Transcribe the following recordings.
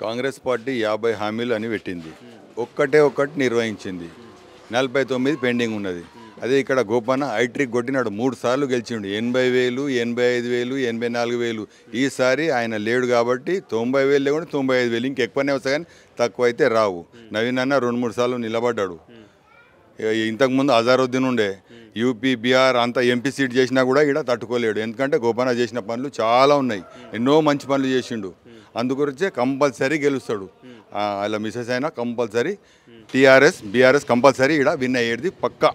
Congress party 50 హామీలు అని పెట్టింది. ఒక్కటే ఒక్కటి నిర్వహించింది. 49 పెండింగ్ ఉన్నది. అదే ఇక్కడ గోపన్న ఐట్రిక్ కొట్టినాడు, 3 సార్లు గెలిచిండు. 80,000, 85,000, 84,000. ఈసారి ఆయన లేడు కాబట్టి 90,000 లేకుండా 95,000, ఇంకెక్కువనే వస్తాయి కానీ తక్కువ అయితే రావు. నవీన్ అన్న 2-3 సార్లు నిలబడ్డాడు. ఇంతకుముందు అజారుద్దీన్ ఉండే యూపీ బీహార్ అంతా ఎంపీ సీట్ చేసినా కూడా ఇక్కడ తట్టుకోలేడు. ఎందుకంటే గోపన్న చేసిన పనులు చాలా ఉన్నాయి, ఎన్నో మంచి పనులు చేసిండు. అందుగురించే కంపల్సరీ గెలుస్తాడు. అలా మిసెస్ అయినా కంపల్సరీ బీఆర్ఎస్ కంపల్సరీ ఇక్కడ విన్ అయ్యేది పక్కా.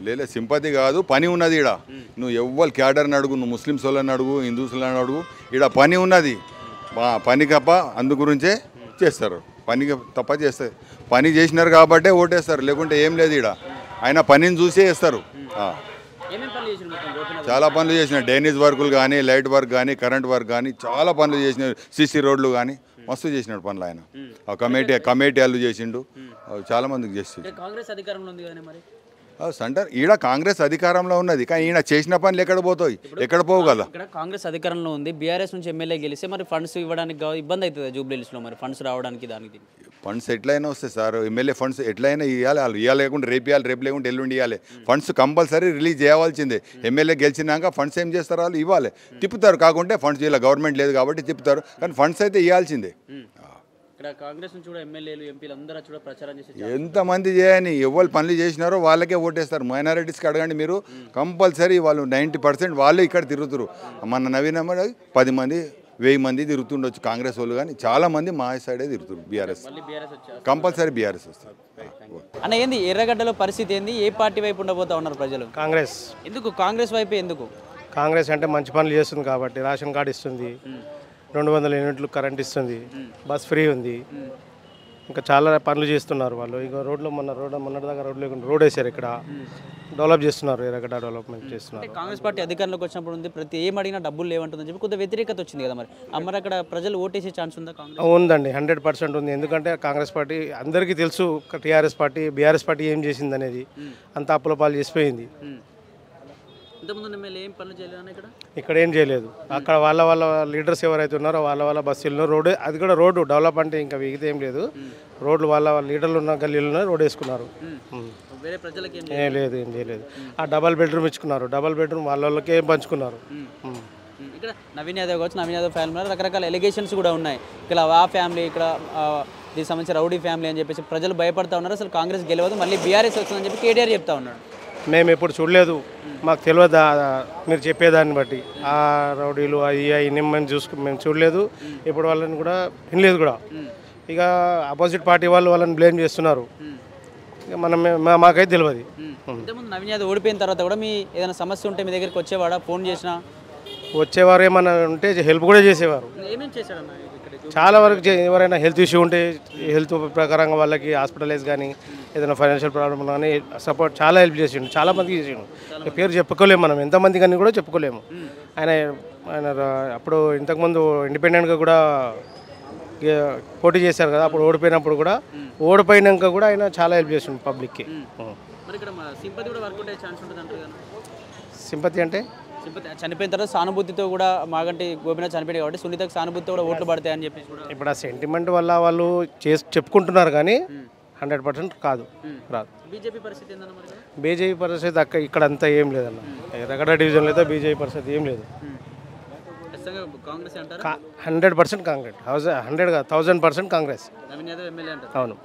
లేదు సింపతి కాదు, పని ఉన్నది ఇక్కడ. నువ్వు ఎవ్వరు క్యాడర్ని అడుగు, నువ్వు ముస్లిమ్స్ వాళ్ళని అడుగు, హిందూస్లని అడుగు, ఇక్కడ పని ఉన్నది. పని కప్ప అందు గురించే చేస్తారు, పని తప్ప చేస్తారు. పని చేసినారు కాబట్టే ఓటేస్తారు, లేకుంటే ఏం లేదు. ఇక్కడ ఆయన పనిని చూసే వేస్తారు. చాలా పనులు చేసినారు, డ్రైనేజ్ వర్కులు కానీ, లైట్ వర్క్ కానీ, కరెంట్ వర్క్ కానీ చాలా పనులు చేసినారు. సిసి రోడ్లు కానీ మస్తు చేసినాడు పనులు ఆయన. కమిటీ వాళ్ళు చేసిండు, చాలా మందికి చేసిండు. కాంగ్రెస్ అధికారంలో ఉంది కదా మరి సెంటర్ ఈడ కాంగ్రెస్ అధికారంలో ఉన్నది, కానీ ఈయన చేసిన పనులు ఎక్కడ పోతాయి, ఎక్కడ పోవు కదా. ఇక్కడ కాంగ్రెస్ అధికారంలో ఉంది, బీఆర్ఎస్ నుంచి ఎమ్మెల్యే గెలిస్తే మరి ఫండ్స్ ఇవ్వడానికి ఇబ్బంది అవుతుంది జూబ్లీహిల్స్లో. మరి ఫండ్స్ రావడానికి దానికి ఫండ్స్ ఎట్లయినా వస్తాయి సార్. ఎమ్మెల్యే ఫండ్స్ ఎట్లయినా ఇవ్వాలి, వాళ్ళు ఇవ్వాలి లేకుంటే రేపు ఇవ్వాలి, రేపు లేకుంటే ఎల్లుండి ఇవ్వాలి. ఫండ్స్ కంపల్సరీ రిలీజ్ చేయవలసిందే. ఎమ్మెల్యే గెలిచినాక ఫండ్స్ ఏం చేస్తారు, వాళ్ళు ఇవ్వాలి, తిప్పుతారు. కాకుంటే ఫండ్స్ ఇలా గవర్నమెంట్ లేదు కాబట్టి తిప్పుతారు, కానీ ఫండ్స్ అయితే ఇవ్వాల్సిందే. ఇక్కడ కాంగ్రెస్ నుంచి కూడా ఎమ్మెల్యేలు ఎంపీలు అందరూ కూడా ప్రచారం చేసి ఎంతమంది చేయని ఎవరు పనులు చేసినారో వాళ్ళకే ఓటేస్తారు. మైనారిటీస్కి అడగండి మీరు, కంపల్సరీ వాళ్ళు 90% వాళ్ళే ఇక్కడ తిరుగుతారు. మన నవీన్ 10 మంది 1000 మంది తిరుగుతుండొచ్చు కాంగ్రెస్ వాళ్ళు, కానీ చాలా మంది మా సైడే తిరుగుతారు. బీఆర్ఎస్ కంపల్సరీ బీఆర్ఎస్ వస్తారు. అన్న ఏంది ఎర్రగడ్డలో పరిస్థితి ఏంది, ఏ పార్టీ వైపు ఉండబోతా ఉన్నారు ప్రజలు? కాంగ్రెస్. ఎందుకు కాంగ్రెస్ వైపే ఎందుకు? కాంగ్రెస్ అంటే మంచి పనులు చేస్తుంది కాబట్టి, రేషన్ కార్డు ఇస్తుంది, 200 యూనిట్లు కరెంట్ ఇస్తుంది, బస్ ఫ్రీ ఉంది, ఇంకా చాలా పనులు చేస్తున్నారు వాళ్ళు. ఇక మొన్నటిదాకా రోడ్లు లేకుండా రోడ్ వేసారు, ఇక్కడ డెవలప్ చేస్తున్నారు, ఎర్రగడ్డ డెవలప్మెంట్ చేస్తున్నారు. కాంగ్రెస్ పార్టీ అధికారంలోకి వచ్చినప్పుడు ఉంది, ప్రతి ఏం అడిగినా డబ్బులు లేవంటుందని చెప్పి కొంత వ్యతిరేకత వచ్చింది కదా. మరి అక్కడ ప్రజలు ఓటేసే ఛాన్స్ ఉందా? ఉందండి, 100% ఉంది. ఎందుకంటే కాంగ్రెస్ పార్టీ అందరికీ తెలుసు, టీఆర్ఎస్ పార్టీ బీఆర్ఎస్ పార్టీ ఏం చేసింది అనేది అంత అప్పుల పాలు చేసిపోయింది. ఇక్కడ ఏం చేయలేదు. అక్కడ వాళ్ళ లీడర్స్ ఎవరైతే ఉన్నారో వాళ్ళ బస్సుల్లో రోడ్డు, అది కూడా రోడ్డు డెవలప్ అంటే ఇంకా మిగతా ఏం లేదు. రోడ్లు వాళ్ళ లీడర్లు ఉన్న గల్లీలోనే రోడ్ వేసుకున్నారు, ఏం లేదు, ఏం చేయలేదు. ఆ డబల్ బెడ్రూమ్ ఇచ్చుకున్నారు, డబల్ బెడ్రూమ్ వాళ్ళకే ఏం పంచుకున్నారు. ఇక్కడ నవీన్ యాదవ్ కావచ్చు, నవీన్ యాదవ్ ఫ్యామిలీ రకరకాల ఎలిగేషన్స్ కూడా ఉన్నాయి. ఇక్కడ ఆ ఫ్యామిలీ, ఇక్కడ దీనికి సంబంధించిన రౌడీ ఫ్యామిలీ అని చెప్పేసి ప్రజలు భయపడతా ఉన్నారు. అసలు కాంగ్రెస్ గెలవదు, మళ్ళీ బీఆర్ఎస్ వస్తుందని చెప్పి కేటీఆర్ చెప్తా ఉన్నాడు. మేము ఎప్పుడు చూడలేదు, మాకు తెలియదు మీరు చెప్పేదాన్ని బట్టి. ఆ రౌడీలు అవి మేము చూడలేదు, ఇప్పుడు వాళ్ళని కూడా వినలేదు కూడా. ఇక ఆపోజిట్ పార్టీ వాళ్ళని బ్లేమ్ చేస్తున్నారు, ఇక మాకైతే తెలియదు. ఇంతకుముందు నవీన్ యాదవ్ ఓడిపోయిన తర్వాత కూడా మీ ఏదైనా సమస్య ఉంటే మీ దగ్గరికి వచ్చేవాడా? ఫోన్ చేసినా వచ్చేవారు, ఏమన్నా ఉంటే హెల్ప్ కూడా చేసేవారు. ఏమేమి చేశాడన్న? చాలా వరకు ఎవరైనా హెల్త్ ఇష్యూ ఉంటే హెల్త్ ప్రకారంగా వాళ్ళకి హాస్పిటలైజ్ కానీ, ఏదైనా ఫైనాన్షియల్ ప్రాబ్లమ్ కానీ సపోర్ట్ చాలా హెల్ప్ చేసిండు, చాలా మందికి చేసిండు. పేరు చెప్పుకోలేము మనం, ఎంతమంది కానీ కూడా చెప్పుకోలేము. ఆయన అప్పుడు ఇంతకుముందు ఇండిపెండెంట్గా కూడా పోటీ చేశారు కదా, అప్పుడు ఓడిపోయినాక కూడా ఆయన చాలా హెల్ప్ చేసిండు పబ్లిక్కి. సింపతి అంటే చనిపోయిన తర్వాత సానుభూతితో కూడా, మాగంటి గోపీనాథ్ చనిపోయాడు కాబట్టి సునీతకు సానుభూతితో కూడా ఓట్లు పడతాయని చెప్పేసి ఇప్పుడు ఆ సెంటిమెంట్ వల్ల వాళ్ళు చెప్పుకుంటున్నారు, కానీ 100% రాదు. బీజేపీ పరిస్థితి ఏందన్న? బీజేపీ పరిస్థితి ఇక్కడ అంతా ఏం లేదన్న, ఎర్రగడ్డ డివిజన్లో అయితే బీజేపీ పరిస్థితి ఏం లేదు. 100% కాంగ్రెస్, 100% కాంగ్రెస్. అవును.